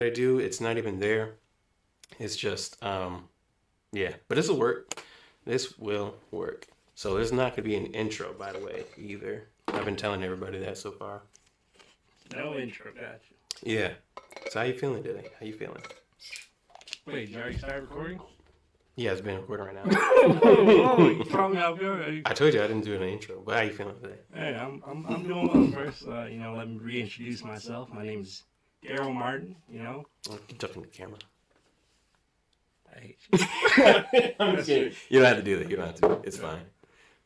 I do. It's not even there. It's just, yeah. But this will work. This will work. So there's not gonna be an intro, by the way, either. I've been telling everybody that so far. No intro, gotcha. Yeah. So how you feeling today? How you feeling? Wait, you already started recording? Yeah, it's been recording right now. Oh, you caught me off guard. I told you I didn't do an intro, but how you feeling today? Hey, I'm doing well. First, let me reintroduce myself. My name is Darrell Martin. Keep talking to the camera. I hate you. I'm just kidding. You don't have to do that. You don't have to. It's fine.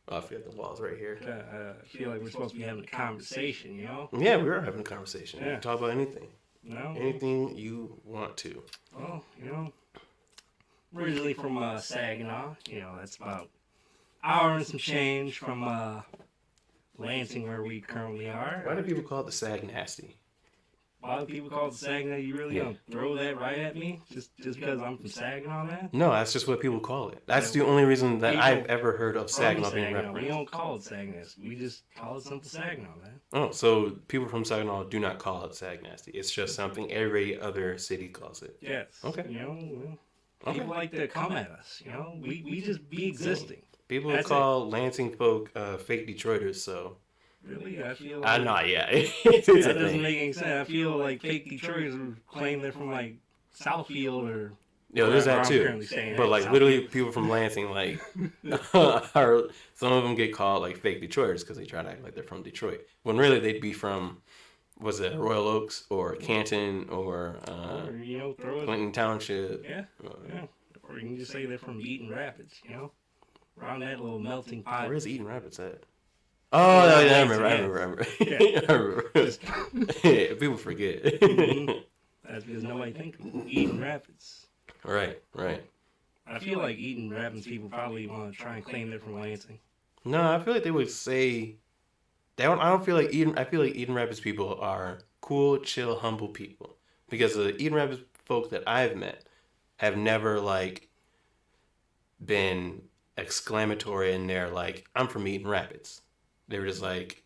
Oh, I feel the walls right here. I feel like we're supposed to be having a conversation. Yeah, we are having a conversation. Yeah. Talk about anything. No. Anything you want to. Well, originally from Saginaw. That's about an hour and some change from Lansing, where we currently are. Why do people call it the Sag Nasty? A lot of people call it Saginaw. You really gonna throw that right at me just because I'm from Saginaw, man? No, that's just what people call it. That's the only reason that I've ever heard of Saginaw being We referenced. don't call it Saginaw. We just call it something Saginaw, man. Oh, so people from Saginaw do not call it Sag Nasty. It's just something every other city calls it. Yes. Okay. People like to come at us. We just be existing. People That's call Lansing folk fake Detroiters, so. Really, I feel like Know, yeah. that doesn't make any sense. I feel like fake Detroiters claim they're from like Southfield or. Yeah, there's that too. But like literally, people from Lansing like are some of them get called like fake Detroiters because they try to act like they're from Detroit when really they'd be from was it Royal Oaks or Canton or Clinton Township. Yeah. Or you can just say they're from Eaton Rapids. Around that little melting pot. Where's Eaton Rapids at? Oh, no, I remember. Yeah. I remember. Yeah, people forget. That's because nobody thinks of Eaton Rapids. Right. I feel like Eaton Rapids people probably want to try and claim they're from Lansing. No, I feel like they would say. I don't feel like Eden. I feel like Eden Rapids people are cool, chill, humble people because the Eden Rapids folks that I've met have never like been exclamatory in there like I'm from Eden Rapids. They were just like,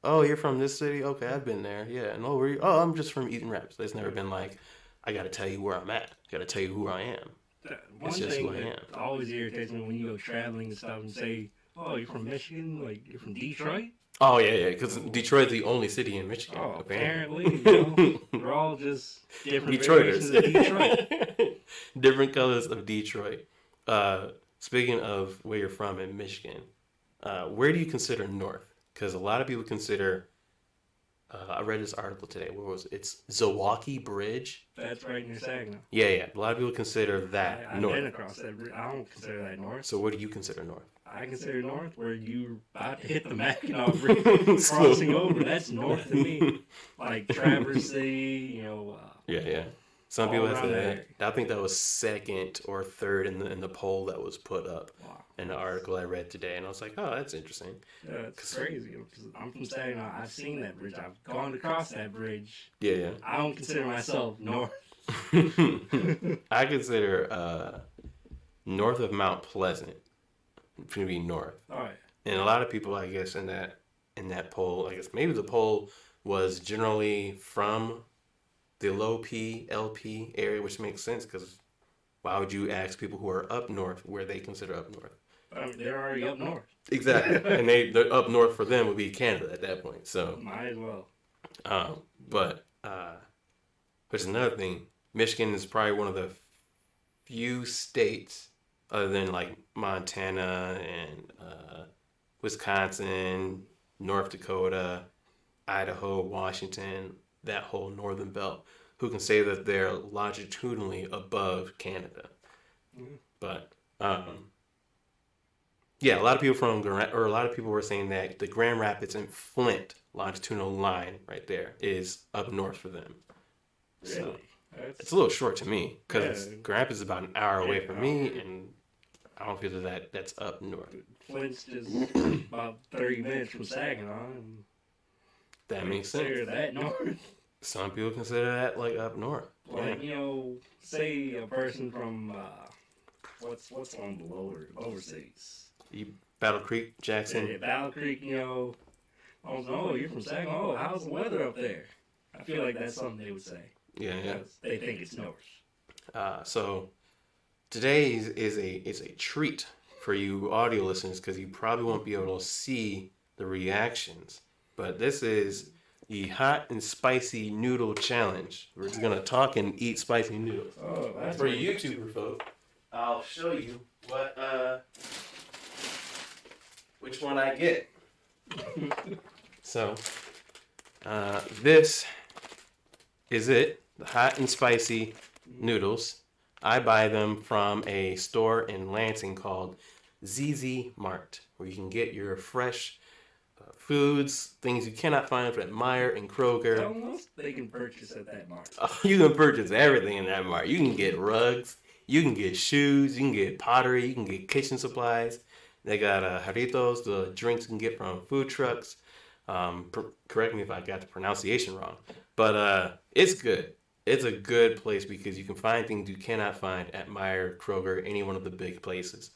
oh, you're from this city? Okay, I've been there. Yeah. And where you? Oh, I'm just from Eden Rapids. It's never been like, I got to tell you where I'm at. I got to tell you who I am. One it's just thing who I am. that always irritates me when you go traveling and stuff and say, oh, you're from Michigan? Like, you're from Detroit? Oh, yeah, because Detroit's the only city in Michigan. Oh, apparently. We're all just different Detroiters. variations of Detroit. Different colors of Detroit. Speaking of where you're from in Michigan, where do you consider north? Because a lot of people consider, I read this article today, where was it? It's Zilwaukee Bridge. That's right near Saginaw. Yeah. A lot of people consider that I've north. been across that bridge. I don't consider that north. So what do you consider north? I consider north where you're about to hit the Mackinac Bridge, crossing over. That's north to me. Like Traverse City, Yeah. Some people have that. I think that was second or third in the poll that was put up in the article I read today, and I was like, oh, that's interesting. Yeah, it's crazy. Because I'm from Saginaw. I've seen that bridge. I've gone across that bridge. Yeah. I don't consider myself north. I consider north of Mount Pleasant to be north. Oh, yeah. And a lot of people, I guess, in that poll, I guess maybe the poll was generally from the low P, LP area, which makes sense because why would you ask people who are up north where they consider up north? They're already up north. Exactly. And they're up north for them would be Canada at that point. So might as well. Which is another thing. Michigan is probably one of the few states other than like Montana and Wisconsin, North Dakota, Idaho, Washington, that whole northern belt, who can say that they're longitudinally above Canada. Mm-hmm. But a lot of people were saying that the Grand Rapids and Flint longitudinal line right there is up north for them. Really? So it's a little short to me because Grand Rapids is about an hour away from me, and I don't feel that that's up north. Flint's just about 30 minutes from Saginaw. And that makes sense. Consider that north. Some people consider that like up north. Like, say a person from what's on the lower cities? Battle Creek, Jackson. Yeah, Battle Creek, oh, you're from Saginaw. Oh, how's the weather up there? I feel like that's something they would say. Yeah, yeah. They think it's Norse. So today is a treat for you audio listeners because you probably won't be able to see the reactions. But this is the hot and spicy noodle challenge. We're just gonna talk and eat spicy noodles. Oh, that's For YouTuber folk, I'll show you which one I get. So this is it, the hot and spicy noodles. I buy them from a store in Lansing called ZZ Mart, where you can get your fresh foods, things you cannot find at Meijer and Kroger. Almost they can purchase at that mart. You can purchase everything in that mart. You can get rugs, you can get shoes, you can get pottery, you can get kitchen supplies. They got jarritos, the drinks you can get from food trucks. Correct me if I got the pronunciation wrong, but it's good. It's a good place because you can find things you cannot find at Meijer, Kroger, any one of the big places.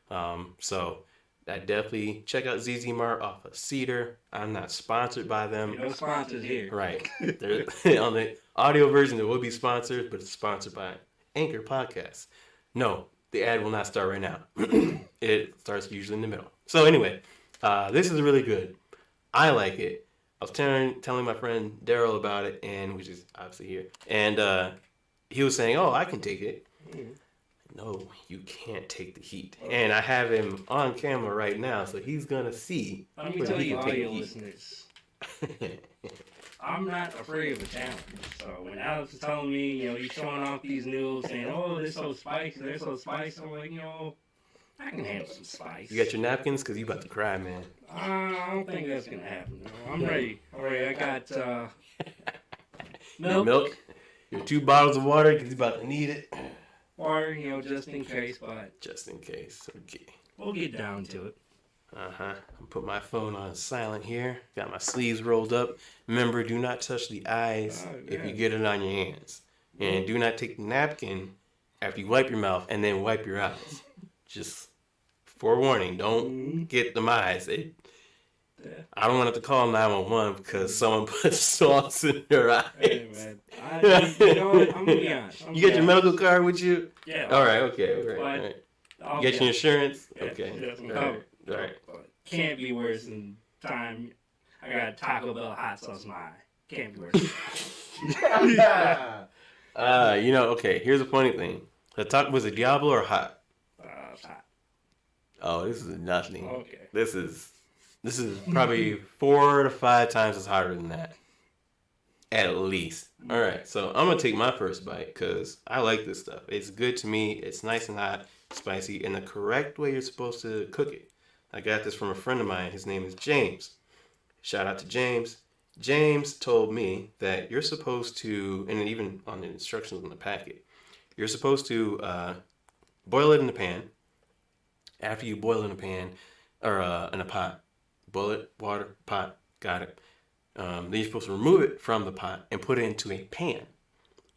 So I definitely check out ZZ Mart off of Cedar. I'm not sponsored by them. No sponsors here. Right. On the audio version, there will be sponsors, but it's sponsored by Anchor Podcasts. No, the ad will not start right now. It starts usually in the middle. So anyway, this is really good. I like it. I was telling my friend Darrell about it, and which is obviously here, and he was saying, "Oh, I can take it." Mm-hmm. No, you can't take the heat. And I have him on camera right now, so he's gonna see. Let me tell you, audio listeners, I'm not afraid of a challenge. So when Alex was telling me, he's showing off these noodles, saying, "Oh, they're so spicy, they're so spicy," I'm like, I can handle some spice. You got your napkins? Because you about to cry, man. I don't think that's going to happen. I'm ready. All right, I got milk. Your 2 bottles of water because you about to need it. Water, just in case, but... Just in case, okay. We'll get down to it. I'm put my phone on silent here. Got my sleeves rolled up. Remember, do not touch the eyes if you get it on your hands. And do not take the napkin after you wipe your mouth and then wipe your eyes. Just forewarning, don't get them eyes. I don't want to call 911 because someone put sauce in their eyes. Hey, man. I'm going to be honest. You got your medical card with you? Yeah. All right, okay. All right. You get your insurance? Yeah, okay. All right. Can't be worse than time I got Taco Bell hot sauce in my eye. Can't be worse. Okay, here's a funny thing. Was it Diablo or hot? Hot. Oh, this is nothing. Okay. This is probably 4 to 5 times as hotter than that. At least. All right, so I'm going to take my first bite because I like this stuff. It's good to me. It's nice and hot, spicy, in the correct way you're supposed to cook it. I got this from a friend of mine. His name is James. Shout out to James. James told me that you're supposed to, and even on the instructions on the packet, you're supposed to boil it in the pan. After you boil in a pan, or in a pot, boil it, water, pot, got it. Then you're supposed to remove it from the pot and put it into a pan.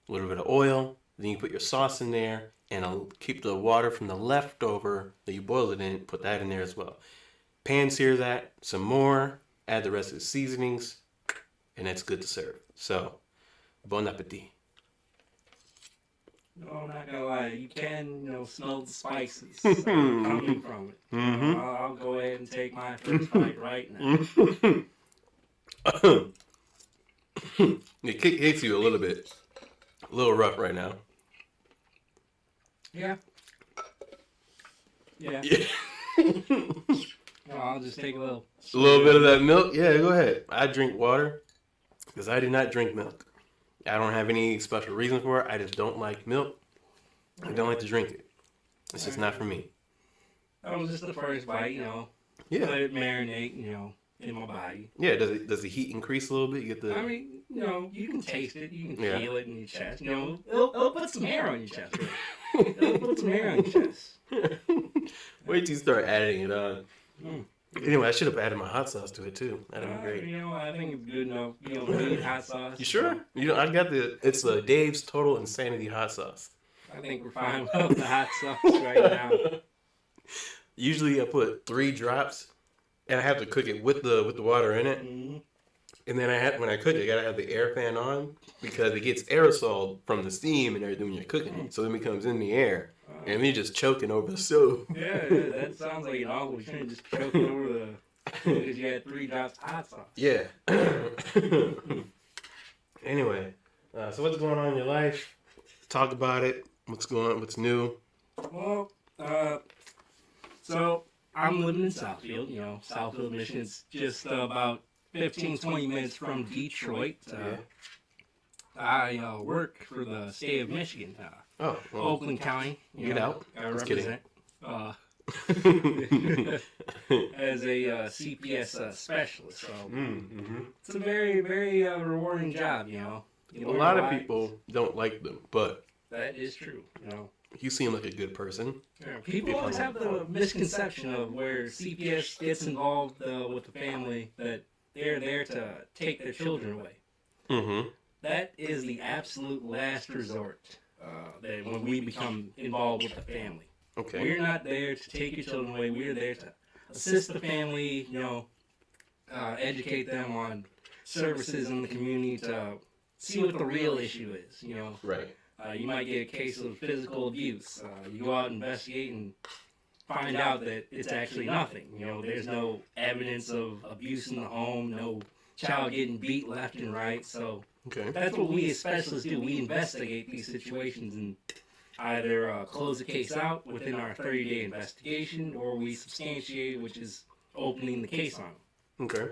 A little bit of oil, then you put your sauce in there, and keep the water from the leftover that you boiled it in, put that in there as well. Pan sear that some more, add the rest of the seasonings, and that's good to serve. So, bon appetit. No, I'm not gonna lie. You can, smell the spices coming from it. Mm-hmm. I'll go ahead and take my first bite right now. It hits you a little bit. A little rough right now. Yeah. Yeah. No, I'll just take a little bit of that milk. Yeah, go ahead. I drink water because I do not drink milk. I don't have any special reason for it. I just don't like milk. I don't like to drink it. It's just not for me. That was just the first bite, Yeah. Let it marinate, in my body. Yeah, does the heat increase a little bit? You get the... I mean, you can taste it. You can feel it in your chest. It'll put some hair on your chest. Right? It'll put some hair on your chest. Wait till you start adding it on. Anyway, I should have added my hot sauce to it too. That'd be great. I think it's good enough. Need hot sauce. You sure? I got it's the Dave's Total Insanity hot sauce. I think we're fine with the hot sauce right now. Usually I put 3 drops, and I have to cook it with the water in it. Mm-hmm. And then when I cook, I gotta have the air fan on because it gets aerosol from the steam and everything when you're cooking. So then it comes in the air, and then you're just choking over the stove. Yeah, that sounds like an awful train just choking over the because you had 3 drops of hot sauce. Yeah. Anyway, so what's going on in your life? Talk about it. What's going on? What's new? Well, so I'm living in Southfield, Southfield, Michigan. It's just about 15, 20 minutes from Detroit. I work for the state of Michigan, Oakland County. Get out. I Just represent as a CPS specialist. So it's a very, very rewarding job, A lot of people don't like them, but that is true, You seem like a good person. Yeah, people always have the misconception of where CPS gets involved with the family that they're there to take their children away. Mm-hmm. That is the absolute last resort that when we become involved with the family. Okay. We're not there to take your children away. We're there to assist the family, educate them on services in the community to see what the real issue is, Right. You might get a case of physical abuse. You go out and investigate and find out that it's actually nothing. There's no evidence of abuse in the home, no child getting beat left and right. So that's what we as specialists do. We investigate these situations and either close the case out within our 30-day investigation, or we substantiate, which is opening the case on them. Okay.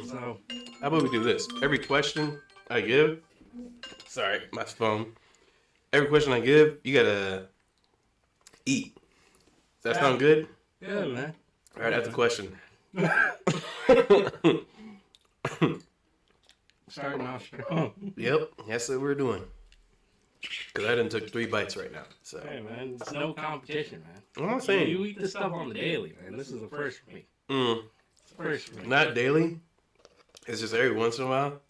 So, how about we do this? Every question I give, sorry, my phone. Every question I give, you gotta eat. Does that sound good? Yeah, man. All right, that's a question. Starting off strong. Yep, that's what we're doing. Because I done took 3 bites right now. So. Hey, man, it's no competition, man. I'm not saying. You eat this stuff on the daily, man. This is the first for me. It's the first for me. Not daily. It's just every once in a while.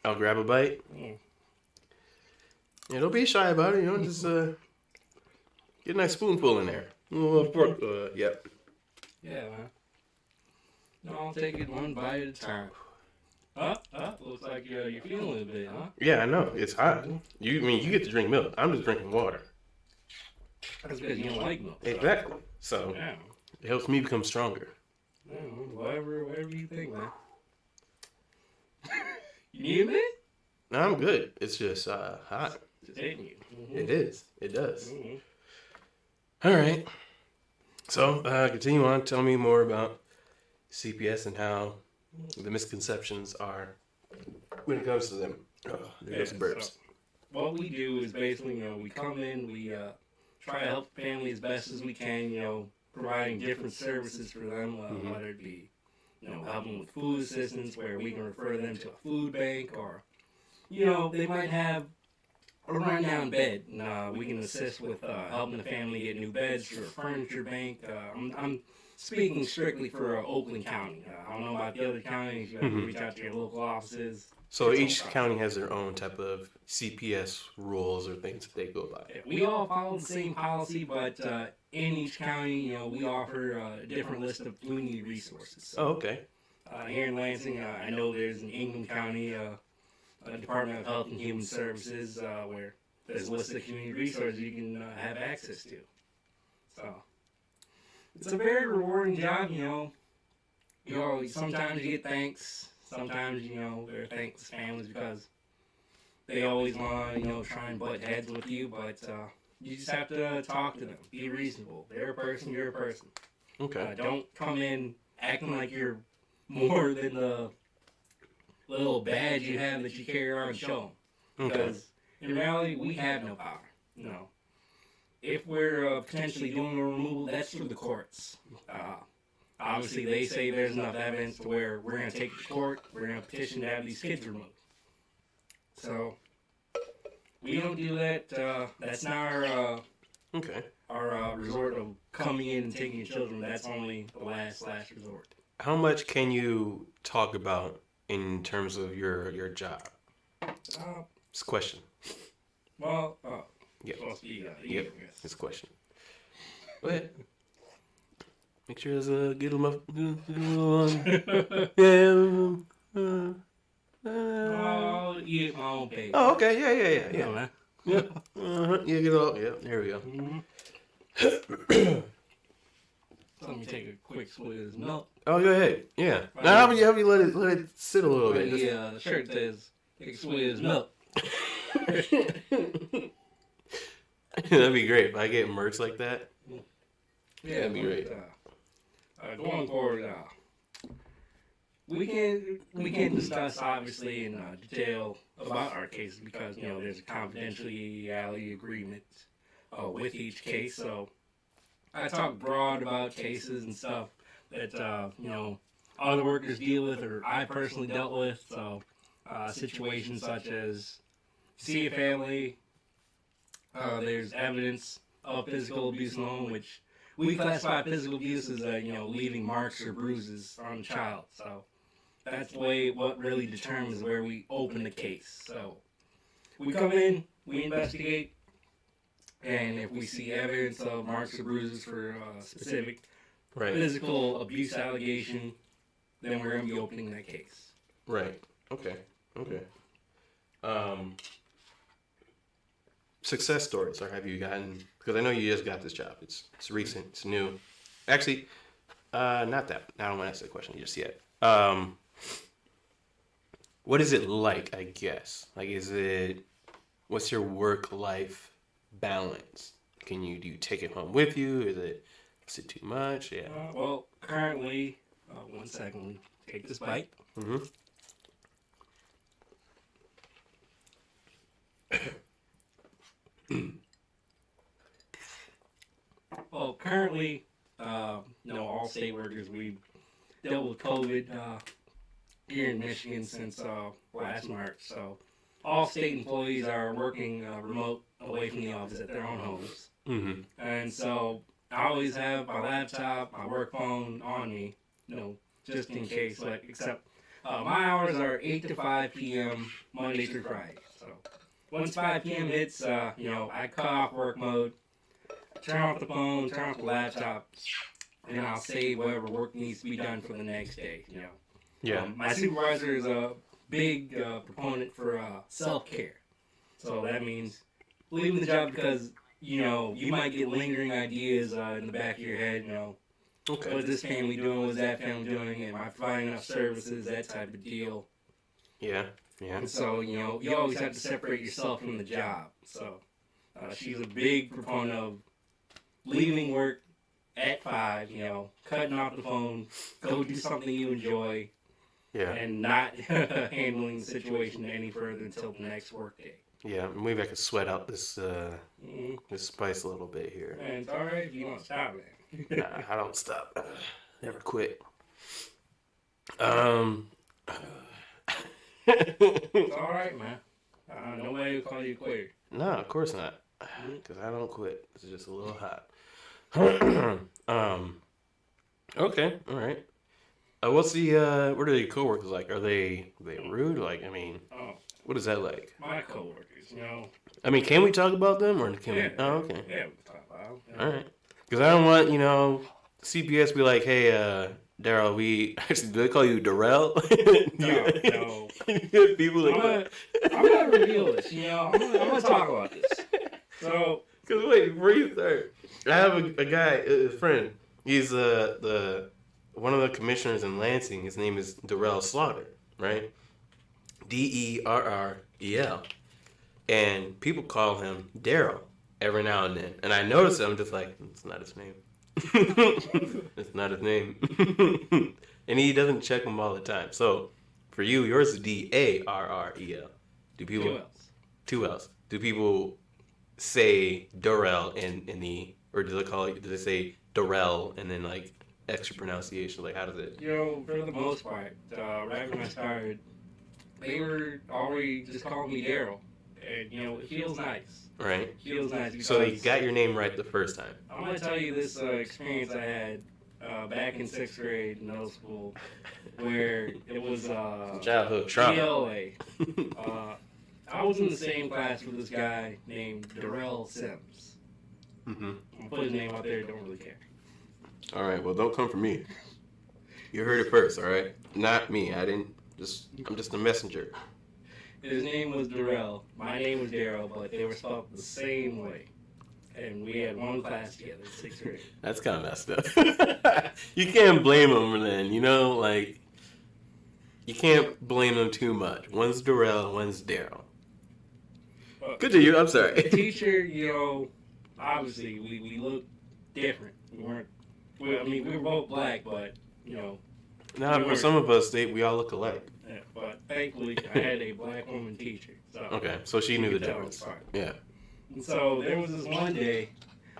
I'll grab a bite. Yeah, don't be shy about it. Just get a nice spoonful in there. A little fork. Yep. Yeah, man. No, I'll take it one bite at a time. Looks like you're feeling a bit, huh? Yeah, I know. It's hot. You get to drink milk. I'm just drinking water. That's because you don't like milk. Exactly. So Yeah. it helps me become stronger. Yeah, whatever you think, man. You need a minute? No, I'm good. It's just hot. Just hitting you. It is. It does. Mm-hmm. All right. So continue on. Tell me more about CPS and how the misconceptions are when it comes to them. There's burps. So what we do is basically, we come in, we try to help the family as best as we can, providing different services for them, whether it be, helping with food assistance, where we can refer them to a food bank, or, they might have a rundown bed, and we can assist with helping the family get new beds through a furniture bank. I'm speaking strictly for Oakland County. I don't know about the other counties. You have to reach out to your local offices. So each county has their own type of CPS rules or things that they go by. We all follow the same policy, but in each county, we offer a different list of community resources. So, Oh, okay. here in Lansing, I know there's an Ingham County Department of Health and Human Services where there's a list of community resources you can have access to. So it's a very rewarding job, sometimes you get thanks. Sometimes, there are thanks families because they always want to, try and butt heads with you, but you just have to talk to them. Be reasonable. They're a person, you're a person. Okay. Don't come in acting like you're more than the little badge you have that you carry around and show them. Okay. Because in reality, we have no power. If we're potentially doing a removal, that's through the courts. Obviously, they say there's enough evidence to where we're going to take it to court. We're going to petition to have these kids removed. So we don't do that. That's not our resort of coming in and taking your children. That's only the last resort. How much can you talk about in terms of your job? It's a question. Well, Yeah. supposed to be Yep. I guess. It's a question. Go ahead. Make sure there's a get them up. Yeah. Oh, eat at my own pace. Oh, okay. Yeah. Yeah, man. Yep. Yeah, get all. Yep. There we go. So let me take a quick swig of this milk. Oh, go ahead. Yeah. Now, how do you let it sit a little bit? Yeah, the shirt says take a swig of this milk. That'd be great if I get merch like that. Yeah, that'd be great. Going forward, we can't discuss obviously in detail about our cases because there's a confidentiality agreement with each case. So I talk broad about cases and stuff that other workers deal with or I personally dealt with. So situations such as see a family, there's evidence of physical abuse in the home, which we classify physical abuse as leaving marks or bruises on the child. So that's the way what really determines where we open the case. So we come in, we investigate, and if we see evidence of marks or bruises for a specific physical abuse allegation, then we're going to be opening that case. Right. Okay. Success stories, or have you gotten? Because I know you just got this job. It's recent. It's new. Actually, not that. I don't want to ask that question just yet. What is it like? I guess. Like, what's your work-life balance? Do you take it home with you? Is it too much? Yeah. Well, currently, 1 second. Take this bite. Mm-hmm. Well, currently, all state workers, we dealt with COVID here in Michigan since last March. So all state employees are working remote away from the office at their own homes. Mm-hmm. And so I always have my laptop, my work phone on me, just in case. Except my hours are 8 to 5 p.m. Monday through Friday. So once 5 p.m. hits, I cut off work mode, turn off the phone, turn off the laptop, and I'll save whatever work needs to be done for the next day. Yeah. My supervisor is a big proponent for self-care. So that means leaving the job because, you might get lingering ideas in the back of your head, Okay. what's this family doing, what's that family doing, am I providing enough services, that type of deal. Yeah. And so, you always have to separate yourself from the job. So she's a big proponent of leaving work at 5, cutting off the phone, go do something you enjoy, Yeah. and not handling the situation any further until the next work day. Yeah. Maybe I could sweat out this spice a little bit here. And it's all right if you don't stop it. Nah, I don't stop. Never quit. It's all right, man. Nobody will call you a quitter. No, of course not. Because I don't quit. It's just a little hot. Okay, all right. What's what are the coworkers like? Are they rude? Like, I mean, what is that like? My coworkers, I mean, can we talk about them or can we? Oh, okay. Yeah, we can talk about them. All right. Because I don't want CPS be like, hey, Darrell, we actually do they call you Darrell? No. People like I'm gonna reveal this. I'm gonna talk about this. So, because wait, before you start, I have a guy, a friend. He's one of the commissioners in Lansing. His name is Darrell Slaughter, right? Derrrel, and people call him Darrell every now and then. And I notice it, I'm just like, it's not his name. It's not his name. And he doesn't check them all the time. So for you, yours is Darrel. Do people two L's? Do people say Darrell in the, or do they say Darrell and then like extra pronunciation? Like, how does it? For the most part, right when I started, they were already just calling me Darrell, and it feels nice. Right. It feels nice. So they got your name right the first time. I'm gonna tell you this experience I had back in 6th grade, middle school, where it was childhood trauma. PLA. I was in the same class with this guy named Darrell Sims. Mm-hmm. I'll put his name out there. Don't really care. All right. Well, don't come for me. You heard it first. All right. Not me. I didn't I'm just a messenger. His name was Darrell. My name was Darrell, but they were spelled the same way. And we had one class together, 6th grade. That's kind of messed up. You can't blame them then, you know? Like, you can't blame them too much. One's Darrell, one's Darrell. Good to you. I'm sorry. The teacher, you know, obviously we looked different. We weren't. I mean, we were both black, but you know. Now, for some of us, we all look alike. Yeah, but thankfully, I had a black woman teacher. So okay, so she knew the difference. Yeah. And so there was this one day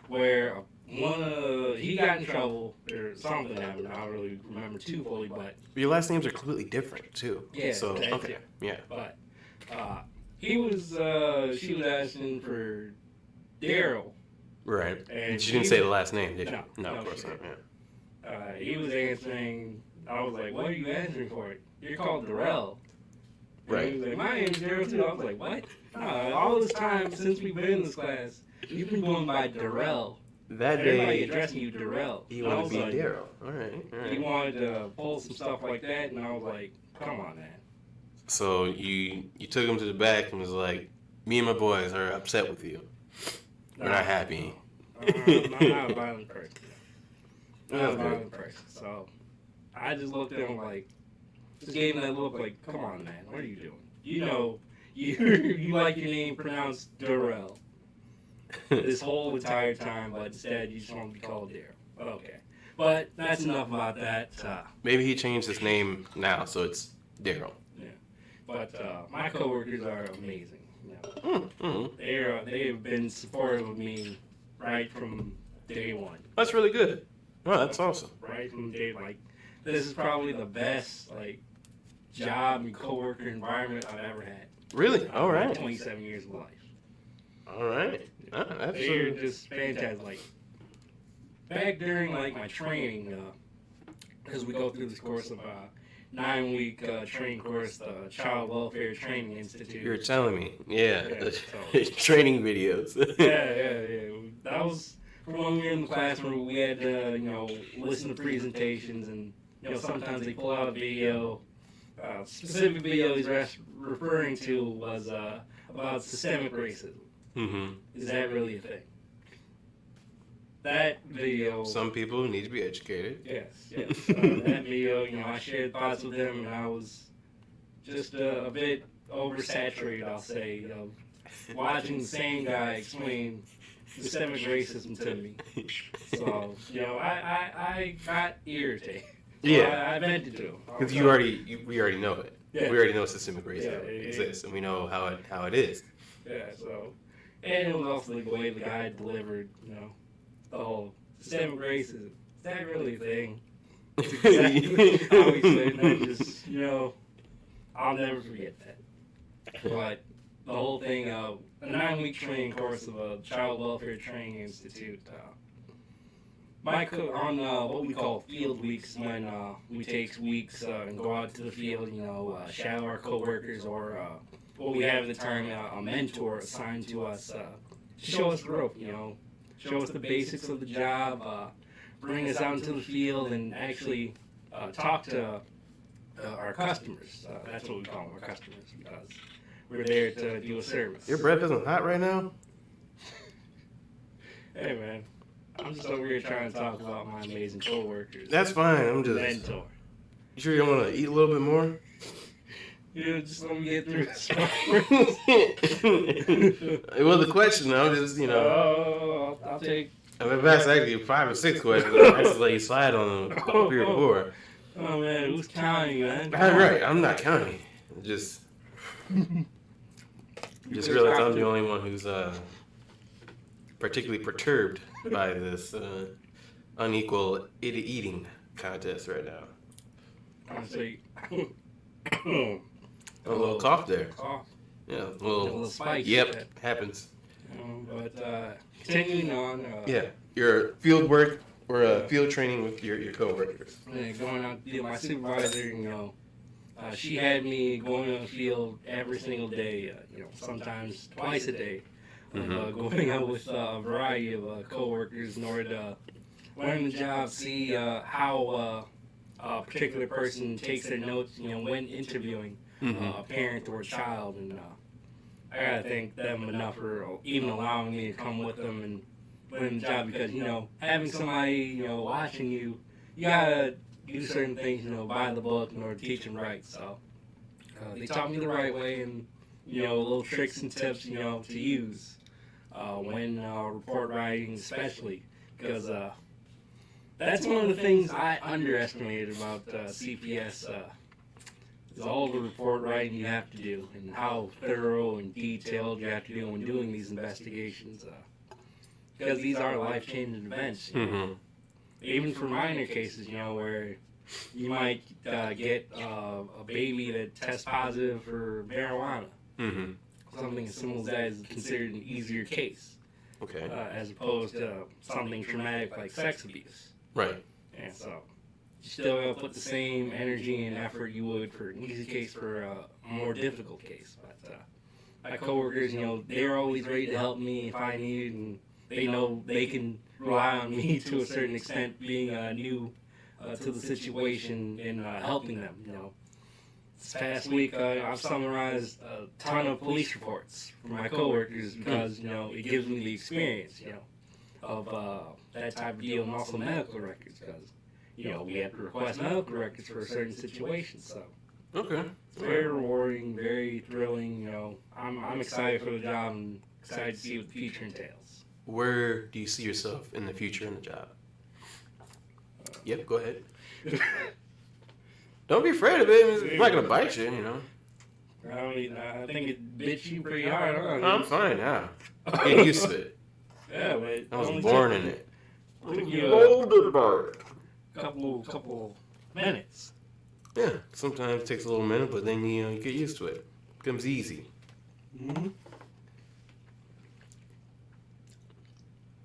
where he got in trouble or something happened. I don't really remember too fully, but your last names are completely different too. Yeah. So okay. Yeah. But she was asking for Darrell. Right. And she didn't say the last name, did she? No, of course not. Yeah. He was answering. I was like, "What are you answering for? You're called Darrell." Right. He was like, "My name's Darrell too." I was like, "What? All this time since we've been in this class, you've been going by Darrell." That day, everybody addressing you Darrell. He wanted to be Darrell. All right. He wanted to pull some stuff like that, and I was like, "Come on, man." So you took him to the back and was like, "Me and my boys are upset with you. We're not happy." I'm not a violent person. I'm not a violent person. So I just looked at him like, just gave him that look like, "Come on, man, what are you doing? You know, you like your name pronounced Darrell this whole entire time, but instead you just want to be called Darrell." Okay, but that's enough about that. Maybe he changed his name now, so it's Darrell. Yeah, but my coworkers are amazing. You know, they have been supportive of me right from day one. That's really good. Oh, that's awesome. Right from day this is probably the best job and coworker environment I've ever had. Really? All right. 27 years of life. All right. They're just fantastic. Back during my training, because we go through this course of 9-week training course, the Child Welfare Training Institute. You're telling me, yeah, training videos. yeah. That was from when we were in the classroom. We had to, listen to presentations, and sometimes they pull out a video. Specific video he's referring to was about systemic racism. Mm-hmm. Is that really a thing? That video. Some people need to be educated. Yes. That video, I shared thoughts with them, and I was just a bit oversaturated, I'll say, of watching the same guy explain systemic racism to me. So, I got irritated. Yeah. I vented to him. Because we already know it. Yeah. We already know systemic racism exists, and we know how it is. Yeah. So, and it was also the way the guy delivered, the whole systemic racism. Is that really a thing? Exactly. Obviously, and just I'll never forget that. But the whole thing, a 9-week training course of a Child Welfare Training Institute. On what we call field weeks, when we take weeks and go out to the field, shadow our coworkers, or what we have at the time, a mentor assigned to us to show us the rope, show us the basics of the job, bring us out into the field, and actually talk to our customers. That's what we call them, our customers, because we're there to do a service. Your breath isn't hot right now? Hey, man. I'm just over here trying to talk about my amazing coworkers. That's fine. I'm just... Mentor. You sure you don't want to eat a little bit more? Just let me get through this. It was a question. I'm just, I'll take... If that's actually 5 or 6 questions, I just let you slide on 3 or 4. Oh, man. Who's counting, man? All right. I'm not counting. Just realized I'm the only one who's particularly perturbed by this unequal eating contest right now. Honestly, a little cough there. Cough. Yeah, a little spike. Yep, happens. But continuing on. Your field work or field training with your coworkers. Yeah, going out. My supervisor, she had me going on the field every single day. Sometimes twice a day. Going out with a variety of coworkers in order to learn the job, see how a particular person takes their notes, when interviewing a parent or a child, and I gotta thank them enough for even allowing me to come with them and win the job because having somebody watching you, you gotta do certain things by the book in order to teach them right. So they taught me the right way and little tricks and tips to use when report writing, especially because that's one of the things I underestimated about CPS. Is all the report writing you have to do and how thorough and detailed you have to do when doing these investigations. Because these are life-changing events. Even for minor cases, where you might get a baby that tests positive for marijuana. Something as simple as that is considered an easier case. Okay. As opposed to something traumatic like sex abuse. Right. And so you still gotta put the same energy and effort you would for an easy case for a more difficult case. But my coworkers, they're always ready to help me if I need, and they know they can rely on me to a certain extent, being new to the situation and helping them. This past week, I've summarized a ton of police reports from my coworkers because it gives me the experience, of that type of deal, and also medical records because we have to request medical records for a certain situation. So okay, it's very rewarding, very thrilling. I'm excited for the job and excited to see what the future entails. Where do you see yourself in the future in the job? Yep, go ahead. Don't be afraid of it. It's not gonna bite you, I mean, I think it bit you pretty hard, huh? I'm fine now. Get used to it. Yeah, but I was born in it. Took you a couple minutes. Yeah, sometimes it takes a little minute, but then you get used to it. It becomes easy.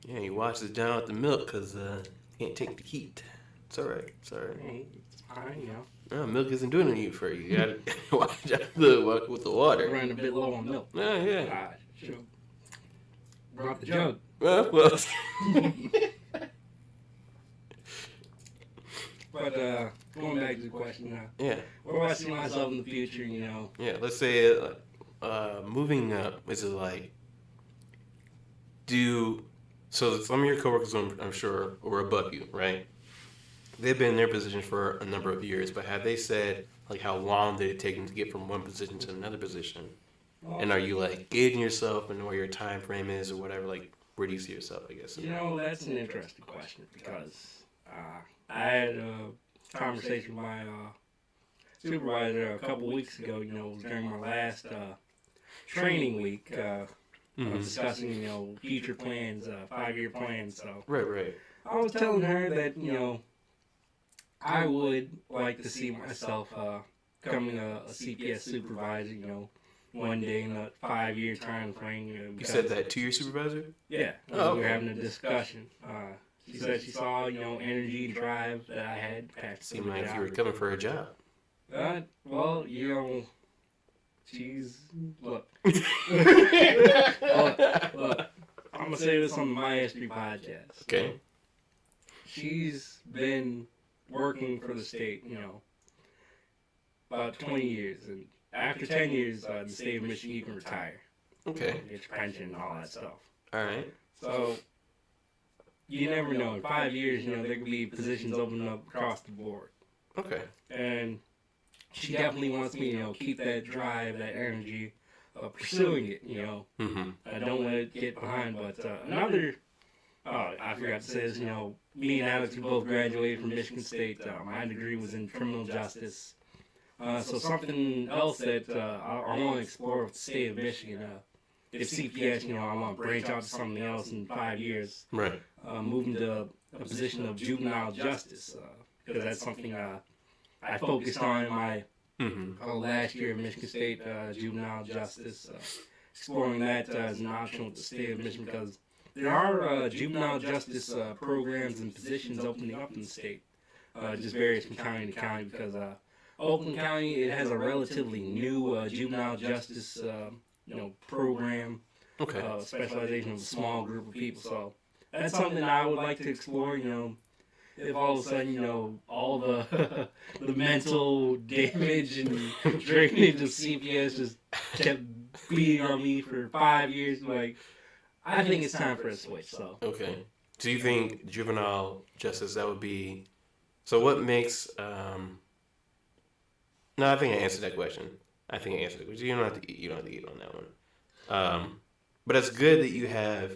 Yeah, you wash it down with the milk because you can't take the heat. It's all right. It's all right. It's fine, No, milk isn't doing anything for you. You gotta watch out with the water. Running a bit low on milk. Yeah. Sure. Brought the jug. Well. But going back to the question now. Yeah. Where do I see myself in the future, Yeah, let's say moving up, is it like, so some of your coworkers, I'm sure, were above you, right? They've been in their position for a number of years, but have they said, like, how long did it take them to get from one position to another position? And are you, like, gauging yourself and where your time frame is or whatever? Like, where do you see yourself, I guess? That's an interesting question because I had a conversation with my supervisor a couple weeks ago, during my last training week, discussing, future plans, 5-year plans. So Right. I was telling her that, I would like to see myself becoming a CPS supervisor, one day in a 5-year time frame. You said that to your supervisor? Yeah. Oh, okay. We were having a discussion. She said she saw, energy, drive that I had. Seemed like you were coming for a job. Well, she's... Look. Look. I'm going to say this on the My History podcast. Okay. She's been working for the state, about 20 years. And after 10 years, the state of Michigan, you can retire. Okay. Get your pension and all that stuff. All right. So, you never know. In 5 years, there could be positions opening up across the board. Okay. And she definitely wants me, keep that drive, that energy, pursuing it, I don't let it get behind. But I forgot to say this, me and Alex, we both graduated from Michigan State. My degree was in criminal justice. So something else that I want to explore with the state of Michigan, if CPS, I want to branch out to something else in 5 years. Right. Moving to a position of juvenile justice, because that's something I focused on in my last year of Michigan State, juvenile justice, exploring that as an option with the state of Michigan, because there are juvenile justice programs and positions opening up in the state, just varies from county to county, because Oakland County, it has a relatively new juvenile justice program, specialization of a small group of people. So that's something I would like to explore, if all of a sudden, all the the mental damage and drainage of CPS just kept beating on me for 5 years, like, I think it's time for a switch. So Okay. Do you think juvenile justice that would be? So what makes? No, I think I answered that question. I think I answered it. You don't have to. You don't have to eat on that one. But it's good that you have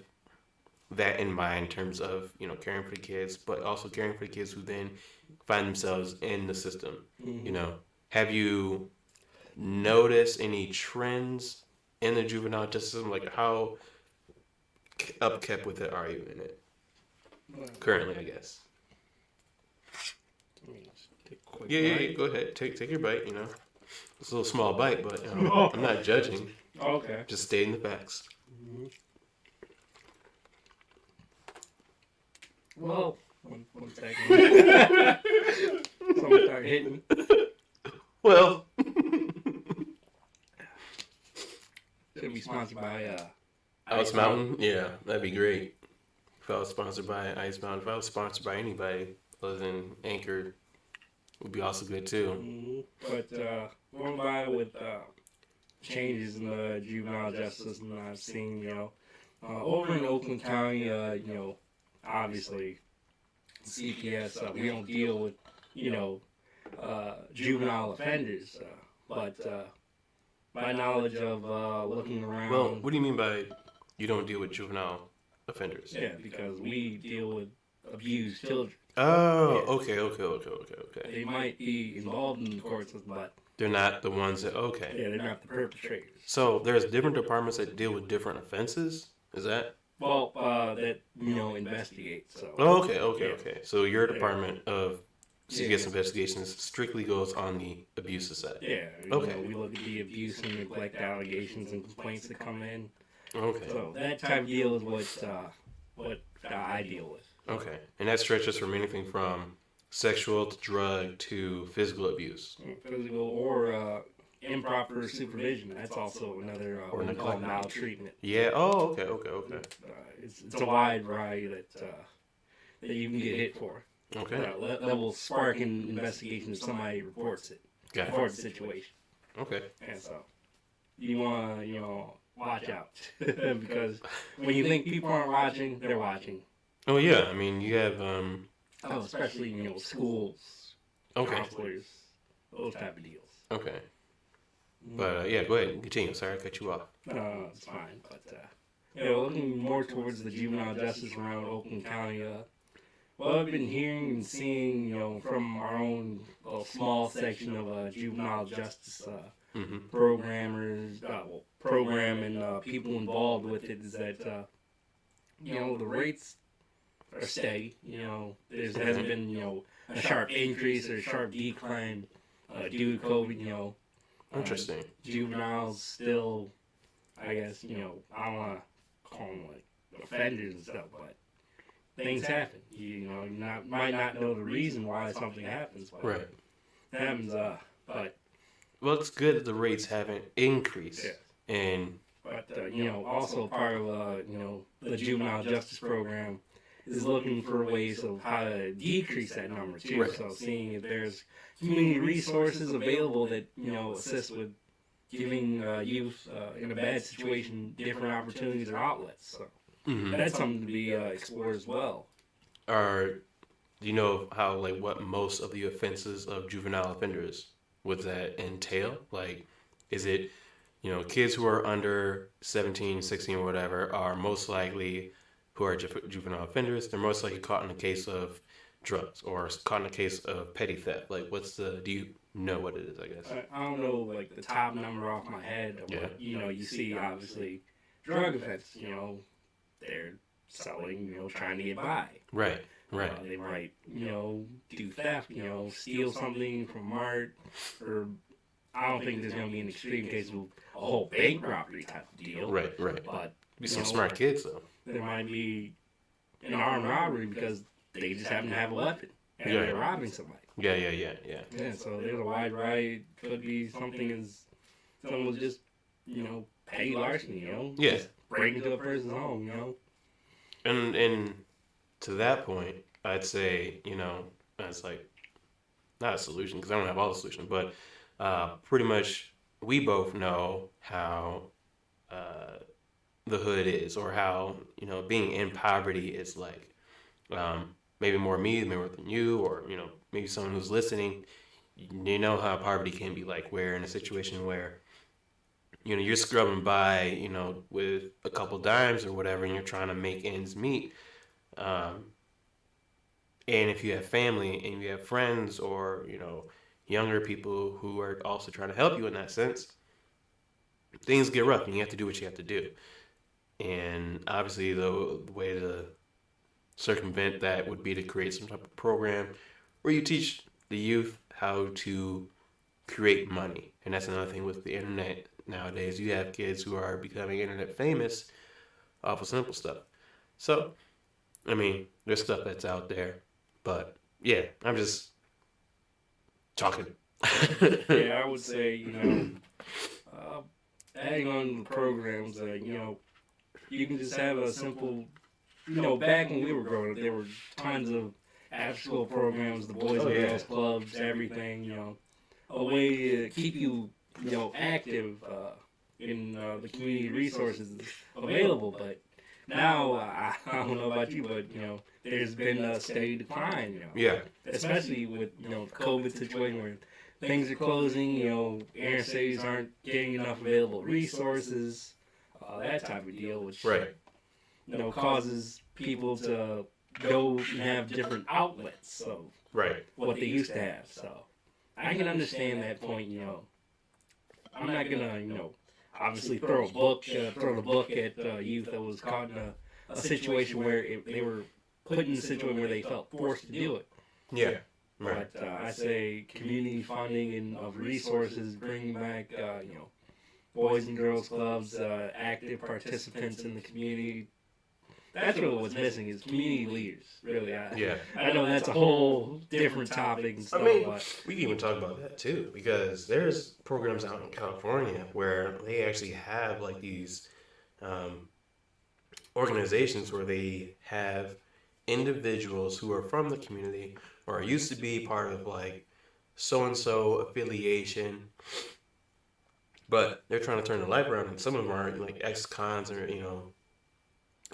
that in mind in terms of caring for the kids, but also caring for the kids who then find themselves in the system. Have you noticed any trends in the juvenile justice system? Like how upkept with it are you in it currently? I guess. Yeah. Go ahead. Take your bite. It's a little small bite, but I'm not judging. Okay. Just stating the facts. Well, one second. Someone started hitting me. Well, Should be sponsored by Ice Mountain. Yeah, that'd be great. If I was sponsored by Ice Mountain, if I was sponsored by anybody other than Anchor, would be also good too. But going by with changes in the juvenile justice system that I've seen, over in Oakland County, obviously CPS, we don't deal with, juvenile offenders, but my knowledge of looking around. Well, what do you mean by you don't deal with juvenile offenders? Yeah, because we deal with abused children. Oh, okay. They might be involved in the court system, but they're not the ones that. Okay. yeah, they're not the perpetrators. So there's different departments that deal with different offenses. Is that? Well, that investigate. So. Oh, okay. So your department of CPS investigations strictly goes on the abusive side. Yeah. Okay. We look at the abuse and neglect allegations and complaints that come in. Okay. So that type of deal is what I deal with. Okay, and that stretches from anything from sexual to drug to physical abuse. Physical or improper supervision. That's also another Or what we call neglect. maltreatment. Yeah. Oh, okay. It's a wide variety that you can get hit for. Okay. That will spark an investigation if somebody reports it. Got it. Reports the situation. Okay. And so you want to watch out because when you think people aren't watching, they're watching. Oh yeah. I mean, you have especially schools, Okay. counselors, those type of deals. Okay. But yeah, go ahead. Continue. Sorry, I cut you off. It's fine, but looking more towards the juvenile justice around Oakland County. What I've been hearing and seeing, from our own small section of juvenile justice programmers, program and people involved with it is that the rates are steady. There hasn't been a sharp increase or a sharp decline due to COVID. Interesting. Juveniles still, I guess, I don't want to call them like offenders and stuff, but things happen. You might not know the reason why something happens, but Right. it happens. But Well, it's good that the rates haven't increased. Yeah. And But also part of the juvenile justice program is looking for ways of how to decrease that number too. Right. So seeing if there's community resources available that assist with giving youth in a bad situation different opportunities or outlets. So that's something to be explored as well. do you know how what most of the offenses of juvenile offenders would that entail? Like, is it kids who are under 17, 16, or whatever are most likely who are juvenile offenders? They're most likely caught in a case of drugs or caught in a case of petty theft. Like, do you know what it is? I guess. I don't know the top number off my head. But, you see obviously drug offense. They're selling. Trying to get by. Right. They might do theft. Steal something from Mart or. I don't think there's going to be an extreme case of a whole bank robbery type of deal. Right. But Be some smart kids though. there might be an armed robbery because they just happen to have a weapon and Yeah. they're robbing somebody. Yeah. Yeah, so there's a wide variety. Could be someone was just, petty larceny, Yeah. Just break into a person's home, And to that point, I'd say, that's like not a solution because I don't have all the solutions, but pretty much we both know how uh, the hood is, or how being in poverty is like. Maybe more me, maybe more than you, or maybe someone who's listening. You know how poverty can be like, where in a situation where you're scrubbing by, with a couple dimes or whatever, and you're trying to make ends meet. Um, and if you have family and you have friends, or younger people who are also trying to help you in that sense, things get rough and you have to do what you have to do. And obviously, the way to circumvent that would be to create some type of program where you teach the youth how to create money. And that's another thing with the internet nowadays. You have kids who are becoming internet famous off of simple stuff. So, I mean, there's stuff that's out there. But yeah, I'm just talking. Yeah, I would say, uh, adding on the programs, you can just have a simple, back when we were growing up, there were tons of after school programs, the Boys and Girls Clubs, everything, a way to keep you, active in the community resources available. But now, I don't know about you, but, there's been a steady decline, Yeah. especially with, the COVID situation where things are closing, inner cities aren't getting enough available resources, that type of deal, which Right. causes people to go and have different outlets of Right. what they used to have. So I can understand that point. I'm not gonna, obviously throw the book at youth that was caught in a situation where they were put in a situation where they felt forced to do it. Yeah. Right. But I say community funding and of resources, bringing back, boys and girls clubs, active participants in the community. That's really what's missing is community leaders. Really, I know that's a whole different topic and stuff. I mean, but we can even talk about that too, because there's programs out in California where they actually have like these um, organizations where they have individuals who are from the community or used to be part of like so and so affiliation, but they're trying to turn their life around, and some of them are like ex-cons, or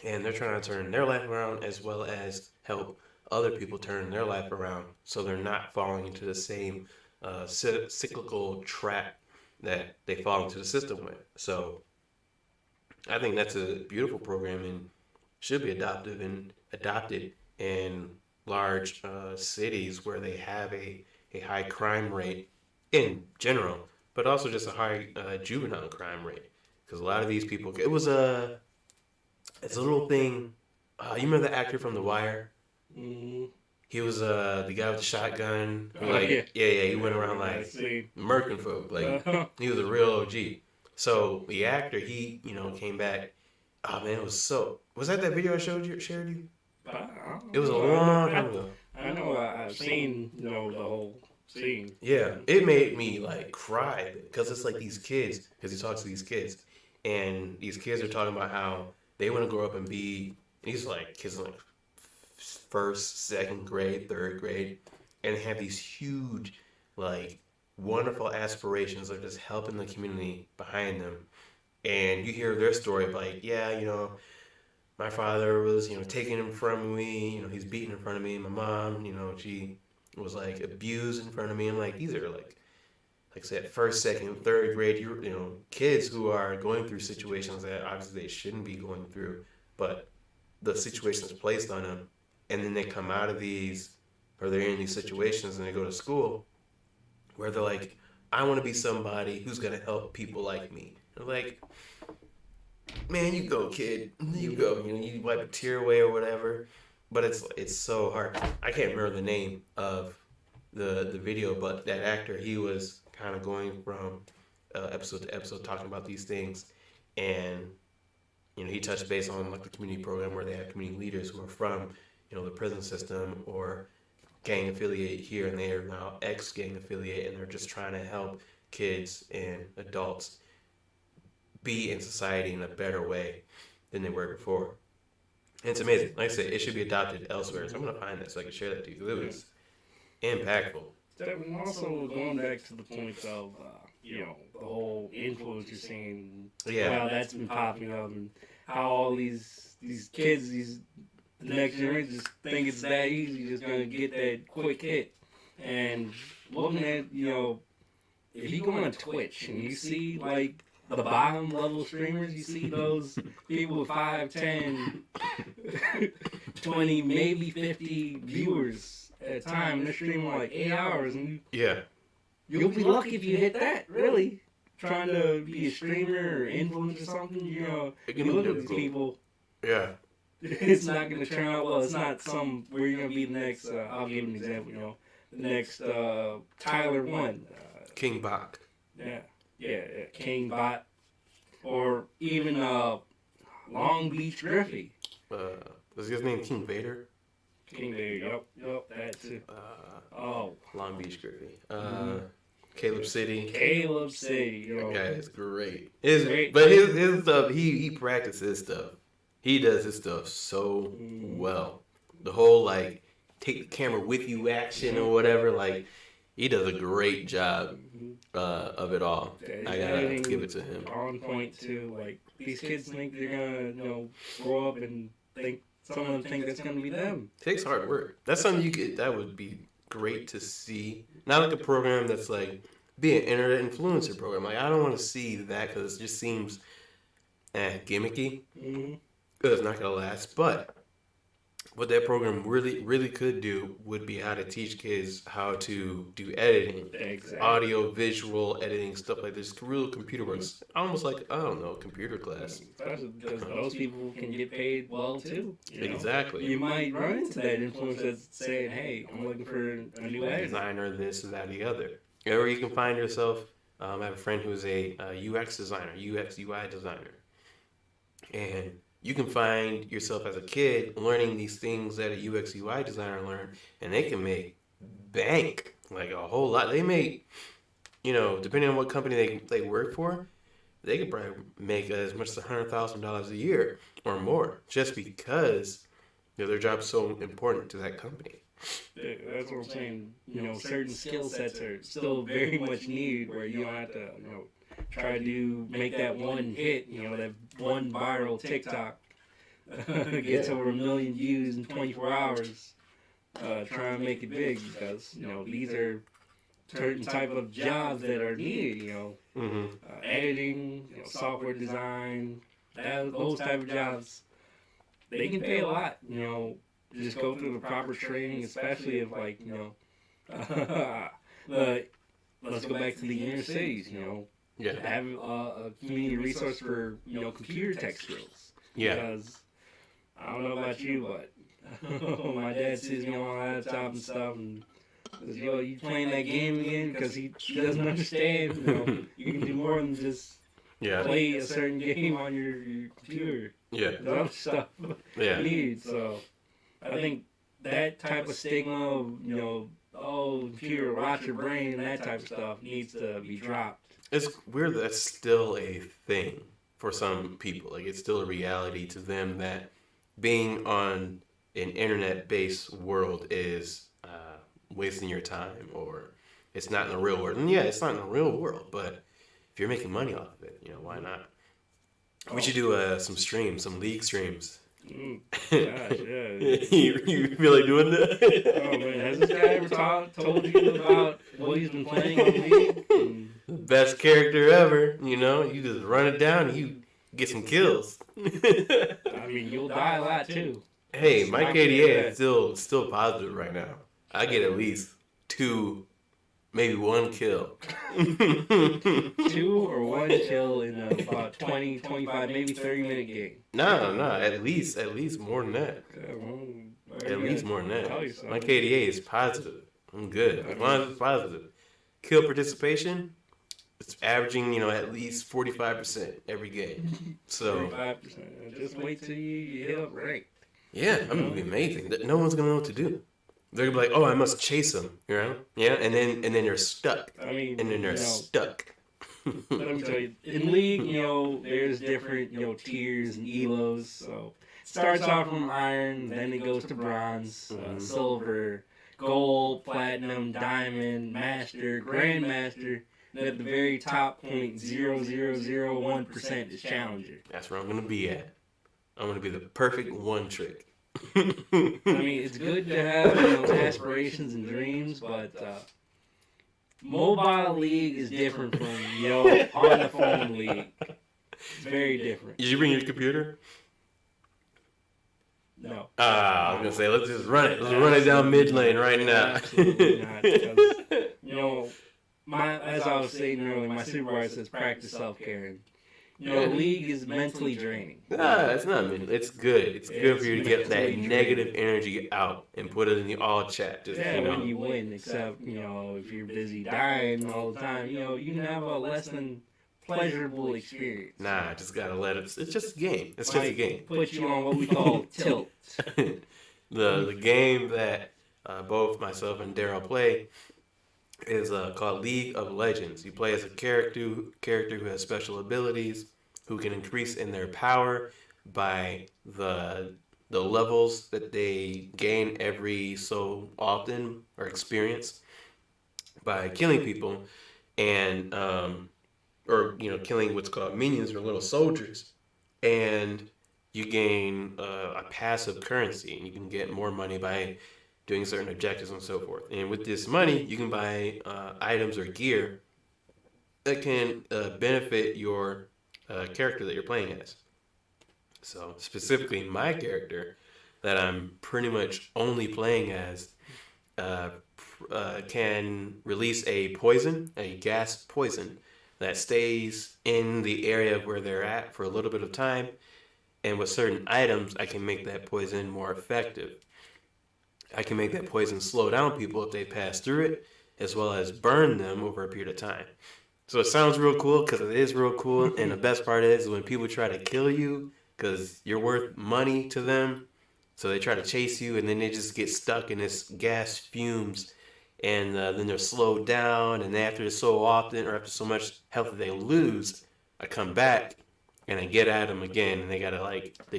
and they're trying to turn their life around as well as help other people turn their life around, so they're not falling into the same cyclical trap that they fall into the system with. So I think that's a beautiful program and should be adopted in large cities where they have a high crime rate in general, but also just a high juvenile crime rate. Because a lot of these people, it's a little thing. You remember the actor from The Wire? mm, He was the guy with the shotgun. Who, Oh, yeah. He went around like murking folk. Like he was a real OG. So the actor, he came back. Oh man, it was so. Was that video I shared you? It was a long time ago. I know I've seen the whole scene. Yeah, it made me like cry because it's like these kids. Because he talks to these kids, and these kids are talking about how they want to grow up and be. And he's like kids in like first, second grade, third grade, and they have these huge, like, wonderful aspirations of just helping the community behind them. And you hear their story of like, yeah, my father was, taking him from me, he's beating in front of me. My mom, she was like abused in front of me. I'm like, these are like I said, first, second, third grade, kids who are going through situations that obviously they shouldn't be going through, but the situation is placed on them, and then they come out of these, or they're in these situations, and they go to school where they're like, I want to be somebody who's gonna help people like me. They're like, man, you go, kid, you go. You wipe a tear away or whatever. But it's so hard. I can't remember the name of the video, but that actor, he was kind of going from episode to episode talking about these things, and he touched base on like the community program where they have community leaders who are from the prison system or gang affiliate here, and they are now ex gang affiliate, and they're just trying to help kids and adults be in society in a better way than they were before. And it's amazing. Like I said, it should be adopted elsewhere. So I'm gonna find that so I can share that to you. 'Cause it was impactful. And also going back to the point of the whole influencer scene, Yeah. how that's been popping up, and how all these kids, the next generation, just think it's that easy, just gonna get that quick hit. And looking at if you go on Twitch and you see like the bottom level streamers, you see those people with 5, 10, 20, maybe 50 viewers at a time, and they're streaming like 8 hours, and you'll be lucky if you hit that, really. Trying to be a streamer or influencer or something, you look at these people. Yeah. It's not going to turn out well. It's not where you're going to be the next, I'll give an example, the next Tyler One. King Bach. Yeah, King Bot. Or even Long Beach Griffey. Was his name King Vader? King Vader, yep, that too. Long Beach Griffey. Caleb City. Caleb City, Yeah, it's great. But his stuff, he practices stuff. He does his stuff so well. The whole like take the camera with you action or whatever, like he does a great job of it all. I gotta give it to him. On point too. Like these kids think they're gonna grow up and think some of them think that's gonna be them. It takes hard work. That's something that would be great to see. Not like a program that's like be an internet influencer program. Like I don't want to see that because it just seems gimmicky. It's not gonna last. But what that program really could do would be how to teach kids how to do editing, audio, visual editing, stuff like this. Real computer works, almost like computer class. Because those people can get paid well too. Exactly. You might run into that influencer that's saying, "Hey, I'm looking for a new designer, this and that, the other." Or you can find yourself. I have a friend who's a UX designer, UX UI designer, and you can find yourself as a kid learning these things that a UX UI designer learned, and they can make bank, like a whole lot. They make, depending on what company they work for, they could probably make as much as $100,000 a year or more just because their job's so important to that company. Yeah, that's what I'm saying. Certain skill sets are still very much needed where you don't have to, try to make that one hit, that one viral TikTok gets over 1 million views in 24 hours. Trying to make it big because, these are certain type of jobs that are needed, editing, software design, those type of jobs. They can pay a lot, just go through the proper training, especially if but let's go back to the inner cities, have a community resource for, computer tech skills. Yeah. Because I don't know about you, but my dad sees me on my laptop and stuff and says, you playing that game again? Because he doesn't understand, you can do more than just play a certain game on your computer. There's other stuff needed, so I think that type of stigma of, computer rot your brain and that type of stuff needs to be dropped. It's weird that that's still a thing for some people. Like, it's still a reality to them that being on an internet-based world is wasting your time, or it's not in the real world. And yeah, it's not in the real world, but if you're making money off of it, why not? We should do some streams, some league streams. Gosh, yeah. You feel like doing that? Oh man, has this guy ever told you about what he's been playing on League? Best character ever, you just run it down and you get some kills. I mean, you'll die a lot too. Hey, my KDA is still positive right now. I get at least 2, maybe 1 kill. 2 or 1 kill in about 20, 25, maybe 30-minute game. No, at least more than that. At least more than that. My KDA is positive. I'm good. As long as it's positive. Kill participation, it's averaging, at least 45% every game. So 45%. Just wait till you hit up rank. Yeah, it'll be amazing. No one's gonna know what to do. They're gonna be like, I must chase them, Yeah, and then they're stuck. I mean, and then they're stuck. let me tell you, in League, there's different, tiers and elos. So it starts off from Iron, then it goes to Bronze, Silver, Gold, Platinum, Diamond, Master, Grandmaster, and at the very top 0.0001% is Challenger. That's where I'm gonna be at. I'm gonna be the perfect one trick. I mean, it's good to have aspirations and dreams, but mobile league is different from on the phone league. It's very different. Did you bring your computer? No. I was gonna say let's just run it. Let's run it down mid lane right now. Absolutely not. Because, as I was saying earlier, my supervisor says practice self-care. League is mentally draining. It's not. It's good. It's good for you to get that negative energy out and put it in the all chat. Just, when you win, except, if you're busy dying all the time, you can have a less than pleasurable experience. Nah, I just gotta let it. It's just a game. It's just a game. Put you on what we call tilt. The game that both myself and Darrell play is called League of Legends. You play as a character who has special abilities, who can increase in their power by the levels that they gain every so often or experience by killing people and or killing what's called minions or little soldiers, and you gain a passive currency, and you can get more money by doing certain objectives and so forth. And with this money, you can buy items or gear that can benefit your character that you're playing as. So specifically, my character that I'm pretty much only playing as can release a gas poison that stays in the area where they're at for a little bit of time. And with certain items, I can make that poison more effective. I can make that poison slow down people if they pass through it, as well as burn them over a period of time. So it sounds real cool because it is real cool. And the best part is when people try to kill you because you're worth money to them, so they try to chase you and then they just get stuck in this gas fumes, and then they're slowed down, and after so often or after so much health that they lose, I come back and I get at them again, and they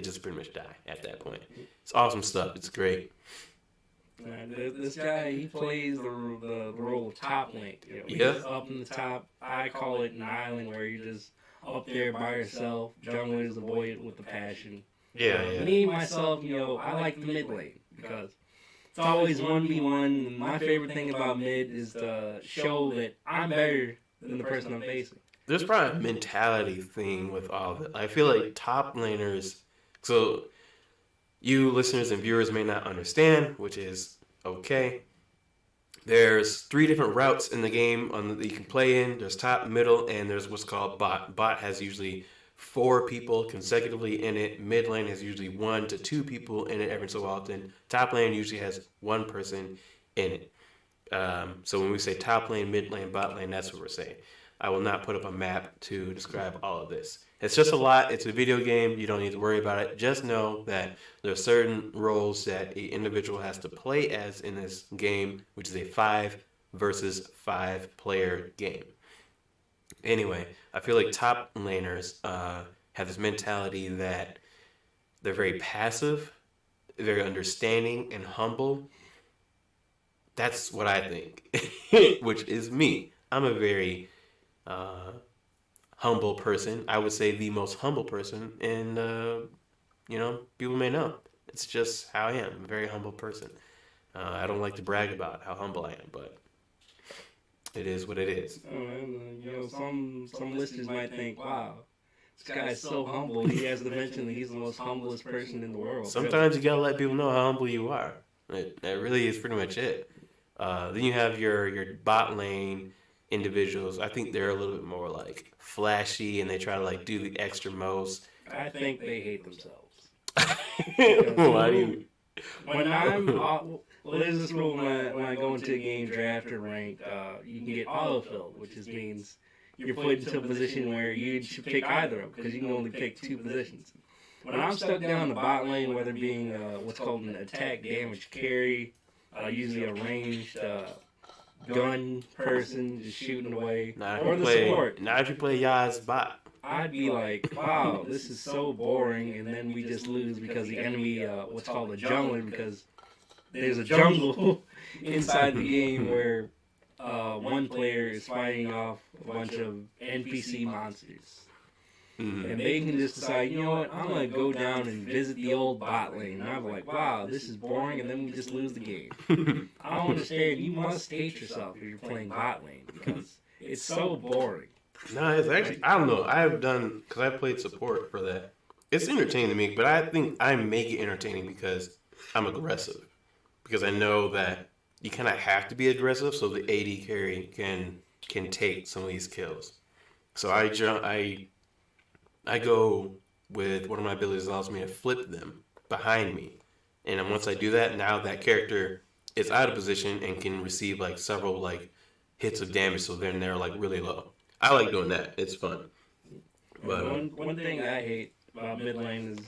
just pretty much die at that point. It's awesome stuff. It's great. This guy, he plays the role of top lane. He's up in the top. I call it an island where you're just up there by yourself. Jungler is the boy with the passion. Yeah. Me, myself, I like the mid lane because it's always 1v1. My favorite thing about mid is to show that I'm better than the person I'm facing. There's probably a mentality thing with all of it. I feel like top laners, so you listeners and viewers may not understand, which is okay. There's 3 different routes in the game that you can play in. There's top, middle, and there's what's called bot. Bot has usually 4 people consecutively in it. Mid lane has usually 1 to 2 people in it every so often. Top lane usually has 1 person in it. So when we say top lane, mid lane, bot lane, that's what we're saying. I will not put up a map to describe all of this. It's just a lot. It's a video game. You don't need to worry about it. Just know that there are certain roles that an individual has to play as in this game, which is a 5 versus 5 player game. Anyway, I feel like top laners have this mentality that they're very passive, very understanding, and humble. That's what I think, which is me. I'm a very humble person. I would say the most humble person, and people may know. It's just how I am. I'm a very humble person. I don't like to brag about how humble I am, but it is what it is. Some listeners might think, "Wow, this guy's so humble. He has to mention that he's the most humblest person in the world." Sometimes you gotta let people know how humble you are. That really is pretty much it. Then you have your bot lane individuals. I think they're a little bit more like flashy, and they try to do the extra most. I think they hate themselves. Why do you? There's this rule when I go into a game draft or ranked, you can get autofilled, which means you're put into a position where you should pick either of them because you can only pick 2 positions. When I'm stuck down the bot lane, whether being what's called an attack damage carry, usually a ranged gun person just shooting away, Now or the support. Now if you play Yaz bot, I'd be like, wow, this is so boring, and then we just lose because the enemy, what's called a jungler, because there's a jungle inside the game where one player is fighting off a bunch of NPC monsters. And they can just decide, you know what, I'm going to go down and visit the old bot lane. And I'm like, wow, this is boring, and then we just lose the game. I don't understand. You must hate yourself if you're playing bot lane, because it's so boring. No, it's actually, I don't know. Because I've played support for that. It's entertaining to me, but I think I make it entertaining because I'm aggressive. Because I know that you kind of have to be aggressive so the AD carry can take some of these kills. So I go with one of my abilities that allows me to flip them behind me. And then once I do that, now that character is out of position and can receive like several like hits of damage, so then they're like really low. I like doing that. It's fun. But one thing I hate about mid lane is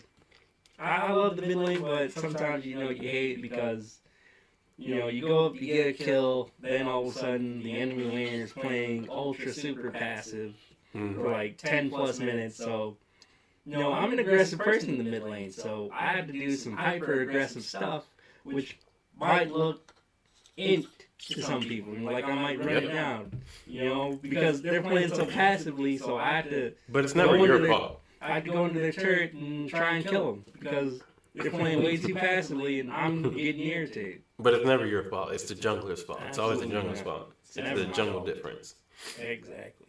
I love the mid lane, but sometimes you hate it because you go up, you get a kill, then all of a sudden the enemy laner is playing ultra super passive for like 10 plus minutes. So I'm an aggressive person in the mid lane, so I have to do some hyper aggressive stuff, which might look int to some people. Like I might run it down, because they're playing so passively. So I have to. But it's never your fault. I have to go into their turret and try and kill them because they're playing way too passively, and I'm getting irritated. But it's never your fault. It's the jungler's fault. It's always the jungler's fault. It's the jungle difference. Exactly.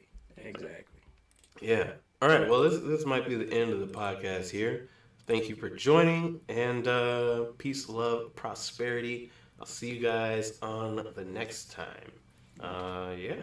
Yeah. All right. Well, this might be the end of the podcast here. Thank you for joining, and peace, love, prosperity. I'll see you guys on the next time. Yeah.